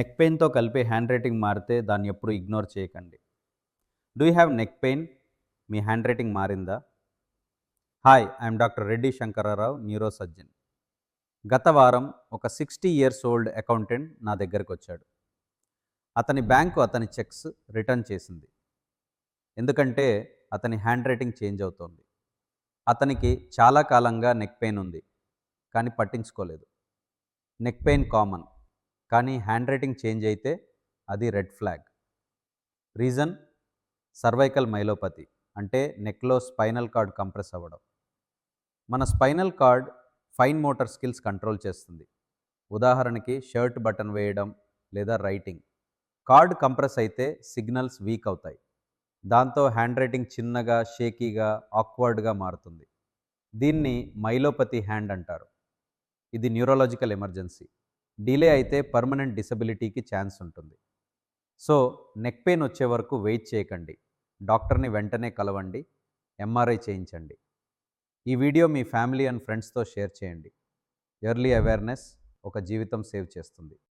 Neck పెయిన్‌తో కలిపి hand writing మారితే దాన్ని ఎప్పుడు ఇగ్నోర్ చేయకండి. Do you have neck pain? మీ హ్యాండ్ రైటింగ్ మారిందా? Hi, I'm doctor Reddy Shankar Rao, neuro surgeon. గత వారం ఒక 60 ఇయర్స్ ఓల్డ్ అకౌంటెంట్ నా దగ్గరకొచ్చాడు. అతని బ్యాంకు అతని చెక్స్ రిటర్న్ చేసింది. ఎందుకంటే అతని హ్యాండ్ రైటింగ్ చేంజ్ అవుతోంది. అతనికి చాలా కాలంగా నెక్ పెయిన్ ఉంది, కానీ పట్టించుకోలేదు. నెక్ పెయిన్ కామన్, కానీ హ్యాండ్ రైటింగ్ చేంజ్ అయితే అది red flag. Reason cervical myelopathy, అంటే నెక్లో స్పైనల్ కార్డ్ కంప్రెస్ అవ్వడం. మన spinal cord fine motor skills control చేస్తుంది. ఉదాహరణకి షర్ట్ బటన్ వేయడం లేదా రైటింగ్. కార్డ్ కంప్రెస్ అయితే సిగ్నల్స్ వీక్ అవుతాయి. దాంతో హ్యాండ్ రైటింగ్ చిన్నగా, షేకీగా, ఆక్వర్డ్గా మారుతుంది. దీన్ని మైలోపతి హ్యాండ్ అంటారు. ఇది న్యూరలాజికల్ ఎమర్జెన్సీ. డిలే అయితే పర్మనెంట్ డిసబిలిటీకి ఛాన్స్ ఉంటుంది. సో నెక్ పెయిన్ వచ్చే వరకు వెయిట్ చేయకండి. డాక్టర్ని వెంటనే కలవండి. ఎంఆర్ఐ చేయించండి. ఈ వీడియో మీ ఫ్యామిలీ అండ్ ఫ్రెండ్స్తో షేర్ చేయండి. ఎర్లీ అవేర్నెస్ ఒక జీవితం సేవ్ చేస్తుంది.